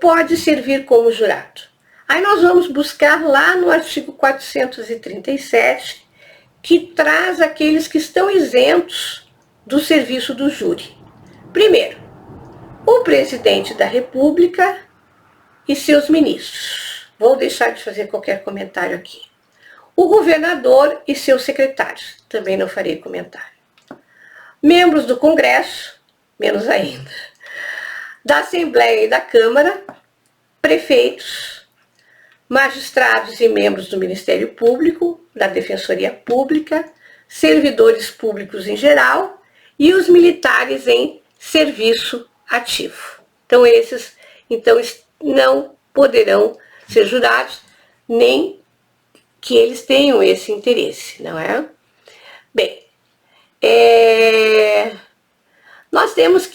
pode servir como jurado? Aí nós vamos buscar lá no artigo 437, que traz aqueles que estão isentos do serviço do júri. Primeiro, o presidente da República e seus ministros. Vou deixar de fazer qualquer comentário aqui. O governador e seus secretários. Também não farei comentário. Membros do Congresso, menos ainda. Da Assembleia e da Câmara, prefeitos, magistrados e membros do Ministério Público, da Defensoria Pública, servidores públicos em geral e os militares em serviço ativo. Então, esses não poderão ser jurados, nem que eles tenham esse interesse, não é? Bem, nós temos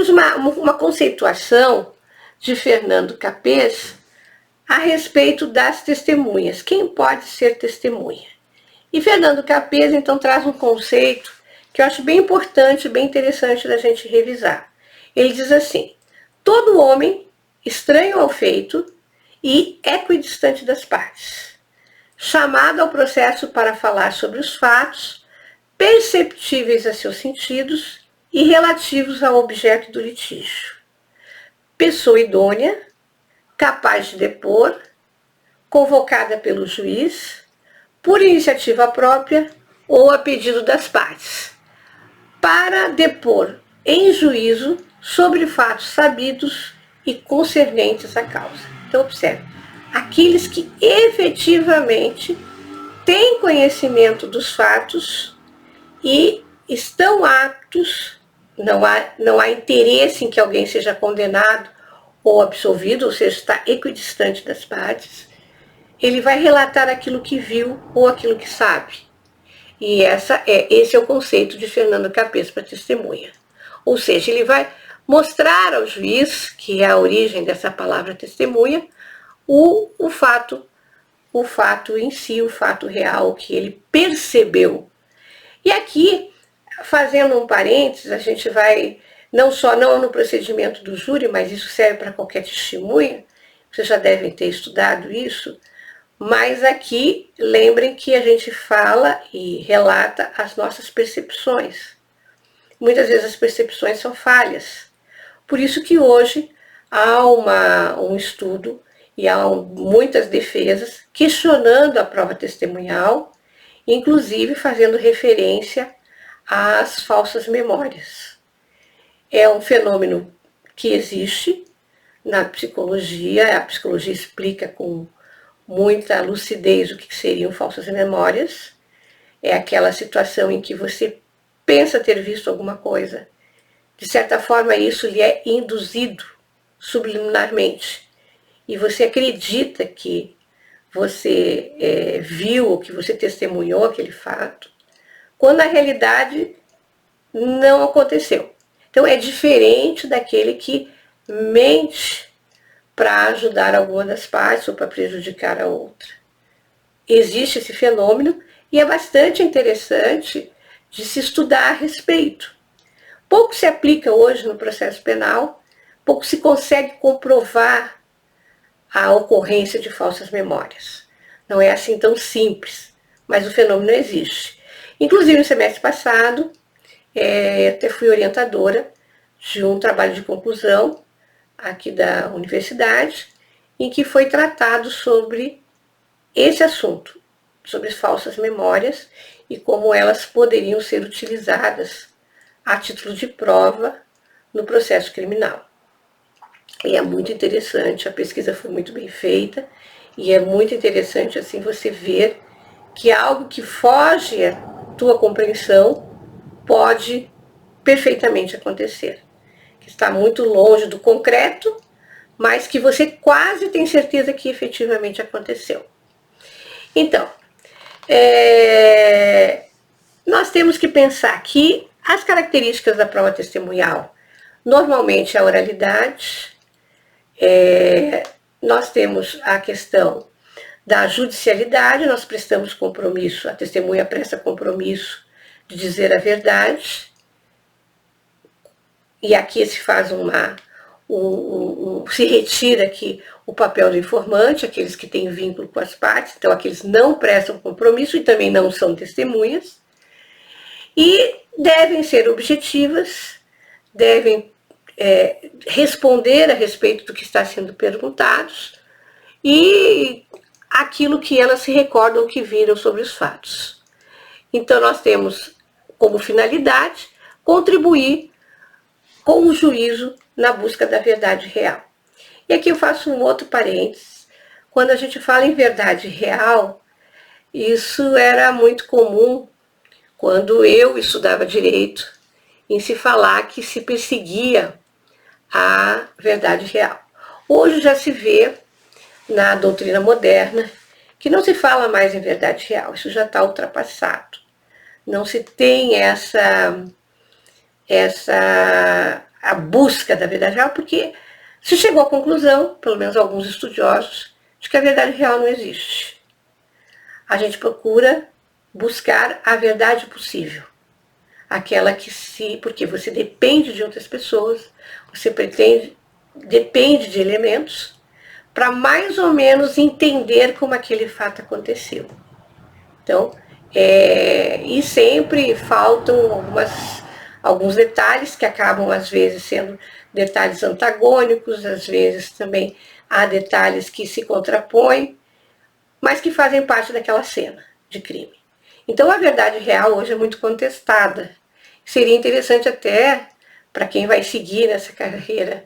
uma conceituação de Fernando Capês a respeito das testemunhas. Quem pode ser testemunha? E Fernando Capês, então, traz um conceito que eu acho bem importante, bem interessante da gente revisar. Ele diz assim: todo homem estranho ao feito e equidistante das partes, chamado ao processo para falar sobre os fatos perceptíveis a seus sentidos e relativos ao objeto do litígio. Pessoa idônea, capaz de depor, convocada pelo juiz, por iniciativa própria ou a pedido das partes, para depor em juízo sobre fatos sabidos e concernentes à causa. Então, observe, aqueles que efetivamente têm conhecimento dos fatos e estão aptos, não há interesse em que alguém seja condenado ou absolvido, ou seja, está equidistante das partes, ele vai relatar aquilo que viu ou aquilo que sabe. E esse é o conceito de Fernando Capês para testemunha. Ou seja, ele vai mostrar ao juiz, que é a origem dessa palavra testemunha, o fato em si, o fato real que ele percebeu. E aqui, fazendo um parênteses, a gente vai, não no procedimento do júri, mas isso serve para qualquer testemunha, vocês já devem ter estudado isso, mas aqui, lembrem que a gente fala e relata as nossas percepções. Muitas vezes as percepções são falhas. Por isso que hoje há um estudo e há muitas defesas questionando a prova testemunhal, inclusive fazendo referência às falsas memórias. É um fenômeno que existe na psicologia, a psicologia explica com muita lucidez o que seriam falsas memórias. É aquela situação em que você pensa ter visto alguma coisa. De certa forma, isso lhe é induzido subliminarmente. E você acredita que você viu ou que você testemunhou aquele fato, quando na realidade não aconteceu. Então é diferente daquele que mente para ajudar alguma das partes ou para prejudicar a outra. Existe esse fenômeno e é bastante interessante de se estudar a respeito. Pouco se aplica hoje no processo penal, pouco se consegue comprovar a ocorrência de falsas memórias. Não é assim tão simples, mas o fenômeno existe. Inclusive, no semestre passado, até fui orientadora de um trabalho de conclusão aqui da universidade, em que foi tratado sobre esse assunto, sobre falsas memórias e como elas poderiam ser utilizadas a título de prova no processo criminal. E é muito interessante, a pesquisa foi muito bem feita, e é muito interessante assim você ver que algo que foge à tua compreensão pode perfeitamente acontecer. Que está muito longe do concreto, mas que você quase tem certeza que efetivamente aconteceu. Então, nós temos que pensar que as características da prova testemunhal, normalmente a oralidade, nós temos a questão da judicialidade, nós prestamos compromisso, a testemunha presta compromisso de dizer a verdade, e aqui se faz se retira aqui o papel do informante, aqueles que têm vínculo com as partes, então aqueles não prestam compromisso e também não são testemunhas, e devem ser objetivas, devem responder a respeito do que está sendo perguntado e aquilo que elas se recordam que viram sobre os fatos. Então nós temos como finalidade contribuir com o juízo na busca da verdade real. E aqui eu faço um outro parênteses. Quando a gente fala em verdade real, isso era muito comum quando eu estudava direito, em se falar que se perseguia a verdade real. Hoje já se vê na doutrina moderna que não se fala mais em verdade real, isso já está ultrapassado. Não se tem a busca da verdade real, porque se chegou à conclusão, pelo menos alguns estudiosos, de que a verdade real não existe. A gente procura buscar a verdade possível, aquela porque você depende de outras pessoas, você depende de elementos, para mais ou menos entender como aquele fato aconteceu. Então, e sempre faltam alguns detalhes que acabam, às vezes, sendo detalhes antagônicos, às vezes também há detalhes que se contrapõem, mas que fazem parte daquela cena de crime. Então, a verdade real hoje é muito contestada. Seria interessante até, para quem vai seguir nessa carreira,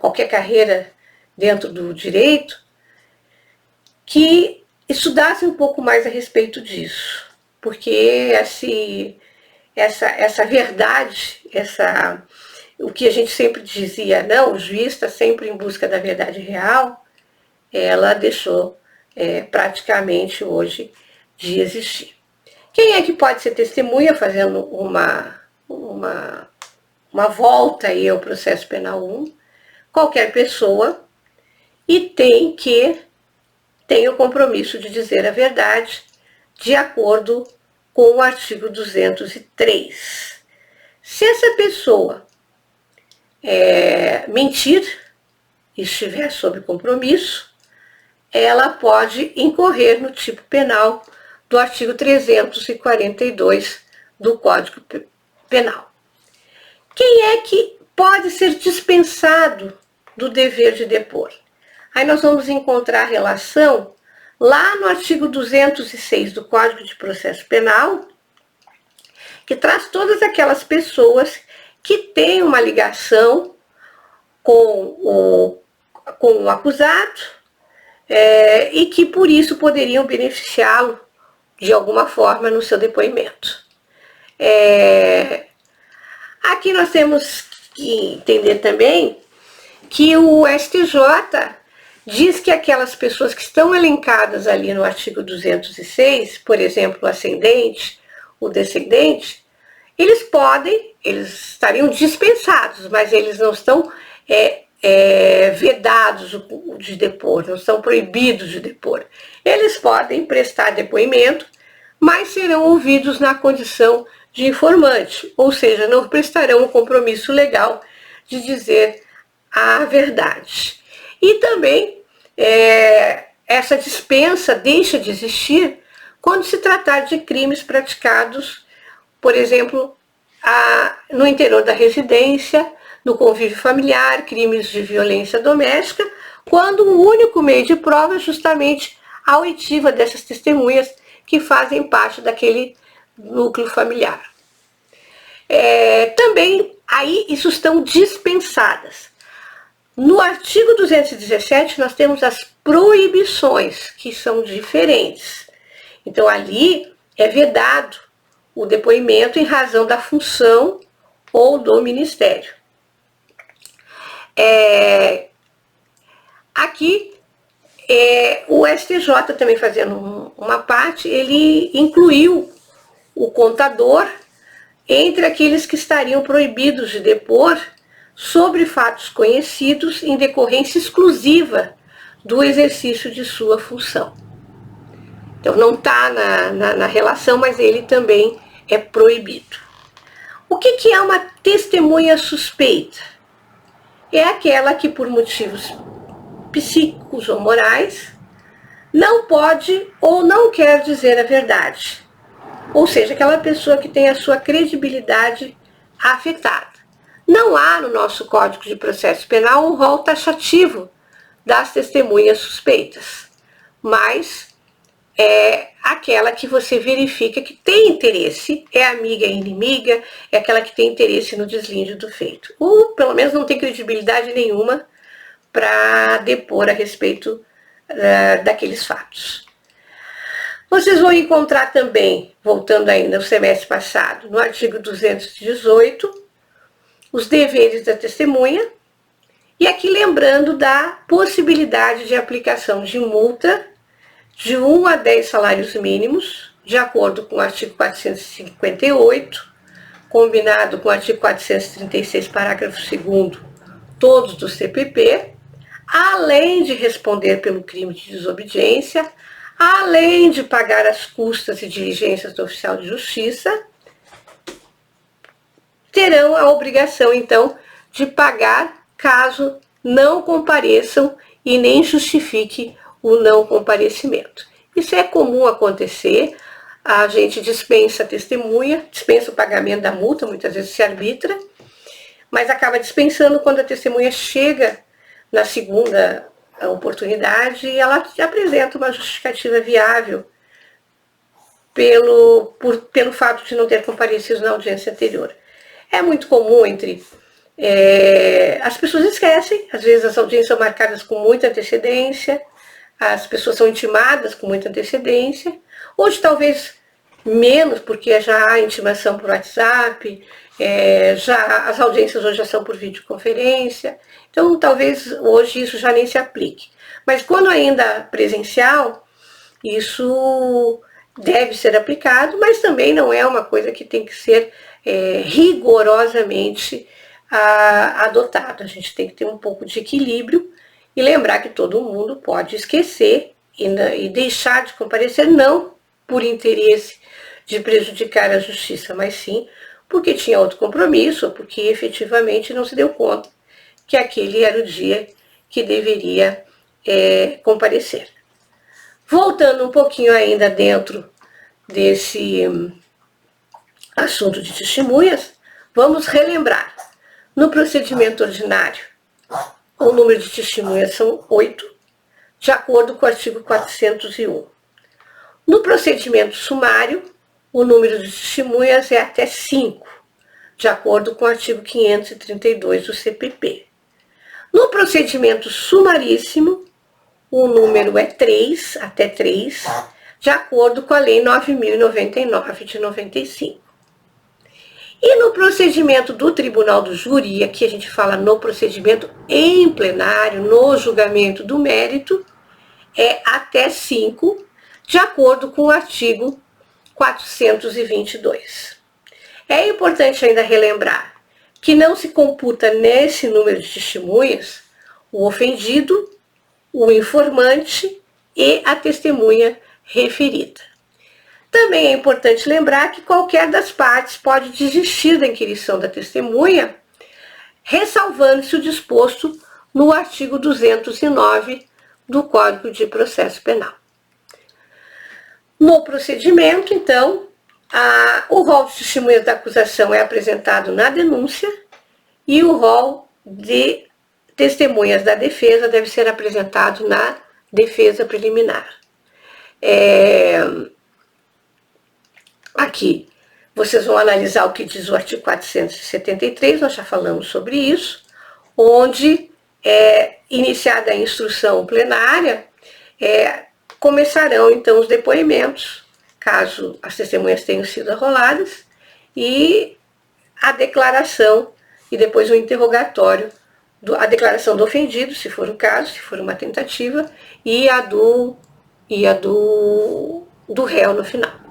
qualquer carreira dentro do direito, que estudasse um pouco mais a respeito disso. Porque essa verdade, o que a gente sempre dizia, não, o juiz está sempre em busca da verdade real, ela deixou praticamente hoje de existir. Quem é que pode ser testemunha, fazendo uma volta aí ao processo penal 1? Qualquer pessoa, e tem o compromisso de dizer a verdade, de acordo com o artigo 203. Se essa pessoa mentir e estiver sob compromisso, ela pode incorrer no tipo penal do artigo 342 do Código Penal. Quem é que pode ser dispensado do dever de depor? Aí nós vamos encontrar a relação lá no artigo 206 do Código de Processo Penal, que traz todas aquelas pessoas que têm uma ligação com o acusado e que por isso poderiam beneficiá-lo de alguma forma no seu depoimento. Aqui nós temos que entender também que o STJ diz que aquelas pessoas que estão elencadas ali no artigo 206, por exemplo, o ascendente, o descendente, eles estariam dispensados, mas eles não estão vedados de depor, não estão proibidos de depor. Eles podem prestar depoimento, mas serão ouvidos na condição de informante, ou seja, não prestarão um compromisso legal de dizer a verdade. E também essa dispensa deixa de existir quando se tratar de crimes praticados, por exemplo, no interior da residência, no convívio familiar, crimes de violência doméstica, quando o único meio de prova é justamente a oitiva dessas testemunhas que fazem parte daquele núcleo familiar. Também aí isso estão dispensadas. No artigo 217 nós temos as proibições, que são diferentes. Então ali é vedado o depoimento em razão da função ou do ministério. Aqui o STJ também fazendo uma parte, ele incluiu o contador entre aqueles que estariam proibidos de depor sobre fatos conhecidos em decorrência exclusiva do exercício de sua função. Então não está na relação, mas ele também é proibido. O que é uma testemunha suspeita? É aquela que, por motivos psíquicos ou morais, não pode ou não quer dizer a verdade. Ou seja, aquela pessoa que tem a sua credibilidade afetada. Não há no nosso Código de Processo Penal um rol taxativo das testemunhas suspeitas, mas é aquela que você verifica que tem interesse, é amiga, é inimiga, é aquela que tem interesse no deslinde do feito. Ou pelo menos não tem credibilidade nenhuma para depor a respeito daqueles fatos. Vocês vão encontrar também, voltando ainda ao semestre passado, no artigo 218, os deveres da testemunha, e aqui lembrando da possibilidade de aplicação de multa de 1 a 10 salários mínimos, de acordo com o artigo 458, combinado com o artigo 436, parágrafo 2º, todos do CPP, além de responder pelo crime de desobediência, além de pagar as custas e diligências do oficial de justiça, terão a obrigação, então, de pagar caso não compareçam e nem justifique o não comparecimento. Isso é comum acontecer, a gente dispensa a testemunha, dispensa o pagamento da multa, muitas vezes se arbitra, mas acaba dispensando quando a testemunha chega na segunda oportunidade e ela apresenta uma justificativa viável pelo fato de não ter comparecido na audiência anterior. É muito comum as pessoas esquecem, às vezes as audiências são marcadas com muita antecedência, as pessoas são intimadas com muita antecedência, hoje talvez menos, porque já há intimação por WhatsApp, as audiências hoje já são por videoconferência, então talvez hoje isso já nem se aplique. Mas quando ainda presencial, isso deve ser aplicado, mas também não é uma coisa que tem que ser rigorosamente adotado. A gente tem que ter um pouco de equilíbrio e lembrar que todo mundo pode esquecer e deixar de comparecer, não por interesse de prejudicar a justiça, mas sim porque tinha outro compromisso, ou porque efetivamente não se deu conta que aquele era o dia que deveria comparecer. Voltando um pouquinho ainda dentro desse assunto de testemunhas, vamos relembrar. No procedimento ordinário, o número de testemunhas são 8, de acordo com o artigo 401. No procedimento sumário, o número de testemunhas é até 5, de acordo com o artigo 532 do CPP. No procedimento sumaríssimo, o número é 3, até 3, de acordo com a Lei 9.099 de 95. E no procedimento do Tribunal do Júri, aqui a gente fala no procedimento em plenário, no julgamento do mérito, é até 5, de acordo com o artigo 422. É importante ainda relembrar que não se computa nesse número de testemunhas o ofendido, o informante e a testemunha referida. Também é importante lembrar que qualquer das partes pode desistir da inquirição da testemunha, ressalvando-se o disposto no artigo 209 do Código de Processo Penal. No procedimento, então, o rol de testemunhas da acusação é apresentado na denúncia e o rol de testemunhas da defesa deve ser apresentado na defesa preliminar. Aqui, vocês vão analisar o que diz o artigo 473, nós já falamos sobre isso, onde, iniciada a instrução plenária, começarão, então, os depoimentos, caso as testemunhas tenham sido arroladas, e a declaração, e depois o interrogatório, a declaração do ofendido, se for o caso, se for uma tentativa, e a do réu no final.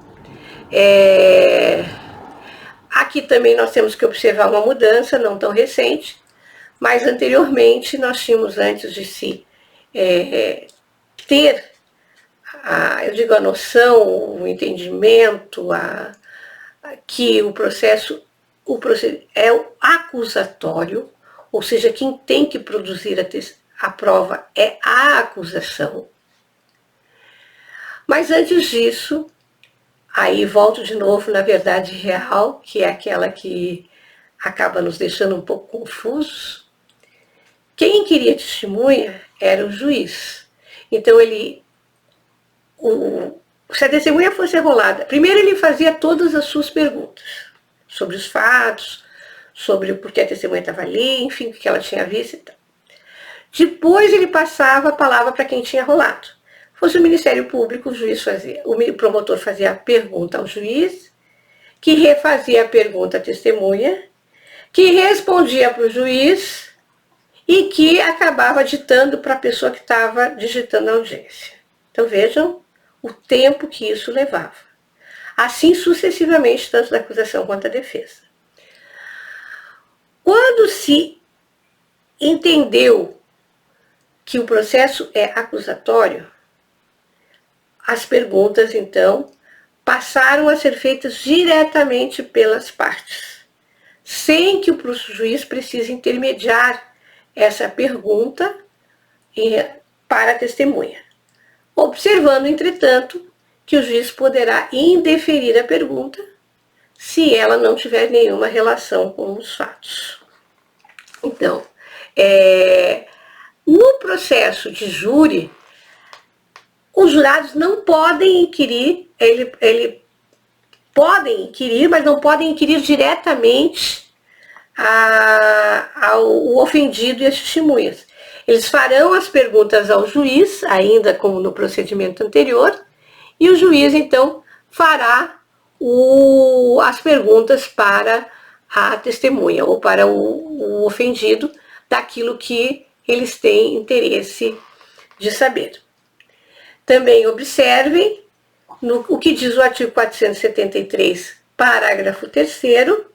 Aqui também nós temos que observar uma mudança, não tão recente, mas anteriormente nós tínhamos, antes de se ter, a noção, o entendimento, que o processo é o acusatório, ou seja, quem tem que produzir a prova é a acusação. Mas antes disso, aí volto de novo na verdade real, que é aquela que acaba nos deixando um pouco confusos. Quem queria testemunha era o juiz. Então se a testemunha fosse enrolada, primeiro ele fazia todas as suas perguntas sobre os fatos, sobre o porquê a testemunha estava ali, enfim, o que ela tinha visto e tal. Depois ele passava a palavra para quem tinha rolado. Fosse o Ministério Público, o promotor fazia a pergunta ao juiz, que refazia a pergunta à testemunha, que respondia para o juiz e que acabava ditando para a pessoa que estava digitando a audiência. Então vejam o tempo que isso levava. Assim sucessivamente, tanto da acusação quanto da defesa. Quando se entendeu que o processo é acusatório, as perguntas, então, passaram a ser feitas diretamente pelas partes, sem que o juiz precise intermediar essa pergunta para a testemunha. Observando, entretanto, que o juiz poderá indeferir a pergunta se ela não tiver nenhuma relação com os fatos. Então, no processo de júri, os jurados não podem inquirir, podem inquirir, mas não podem inquirir diretamente ao ofendido e as testemunhas. Eles farão as perguntas ao juiz, ainda como no procedimento anterior, e o juiz, então, fará as perguntas para a testemunha ou para o ofendido daquilo que eles têm interesse de saber. Também observem o que diz o artigo 473, parágrafo 3º,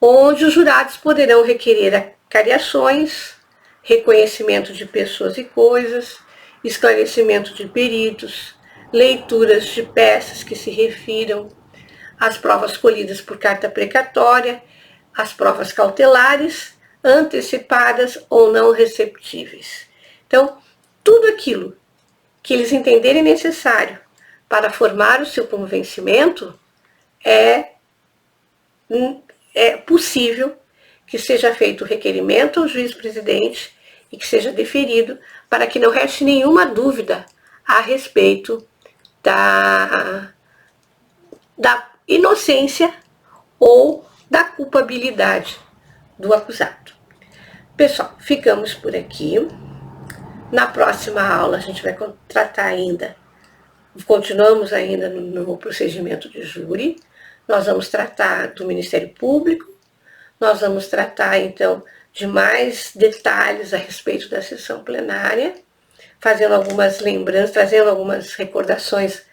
onde os jurados poderão requerer acariações, reconhecimento de pessoas e coisas, esclarecimento de peritos, leituras de peças que se refiram às provas colhidas por carta precatória, as provas cautelares, antecipadas ou não receptíveis. Então, tudo aquilo que eles entenderem necessário para formar o seu convencimento, é possível que seja feito o requerimento ao juiz-presidente e que seja deferido para que não reste nenhuma dúvida a respeito da inocência ou da culpabilidade do acusado. Pessoal, ficamos por aqui. Na próxima aula a gente vai tratar ainda, continuamos ainda no procedimento de júri, nós vamos tratar do Ministério Público, nós vamos tratar então de mais detalhes a respeito da sessão plenária, fazendo algumas lembranças, trazendo algumas recordações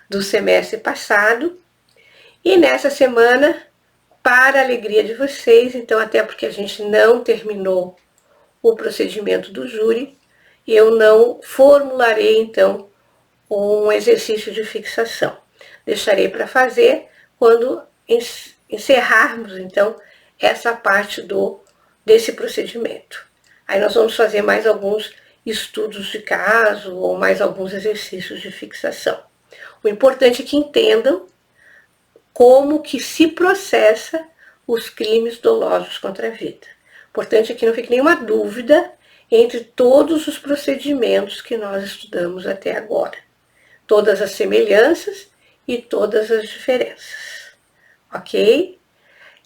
do semestre passado. E nessa semana, para a alegria de vocês, então até porque a gente não terminou o procedimento do júri, eu não formularei então um exercício de fixação. Deixarei para fazer quando encerrarmos então essa parte desse procedimento. Aí nós vamos fazer mais alguns estudos de caso ou mais alguns exercícios de fixação. O importante é que entendam como que se processa os crimes dolosos contra a vida. O importante é que não fique nenhuma dúvida entre todos os procedimentos que nós estudamos até agora. Todas as semelhanças e todas as diferenças. Ok?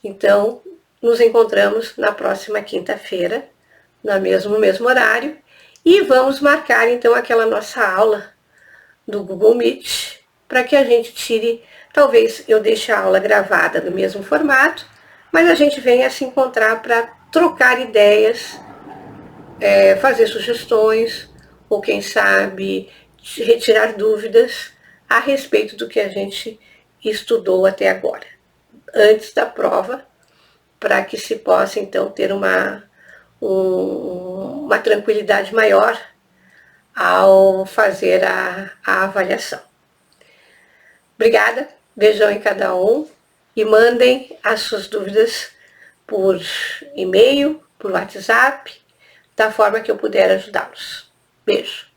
Então, nos encontramos na próxima quinta-feira, no mesmo horário, e vamos marcar então aquela nossa aula do Google Meet, para que a gente tire, talvez eu deixe a aula gravada no mesmo formato, mas a gente venha se encontrar para trocar ideias, fazer sugestões, ou quem sabe retirar dúvidas a respeito do que a gente estudou até agora, antes da prova, para que se possa então ter uma tranquilidade maior ao fazer a avaliação. Obrigada, beijão em cada um e mandem as suas dúvidas por e-mail, por WhatsApp, da forma que eu puder ajudá-los. Beijo!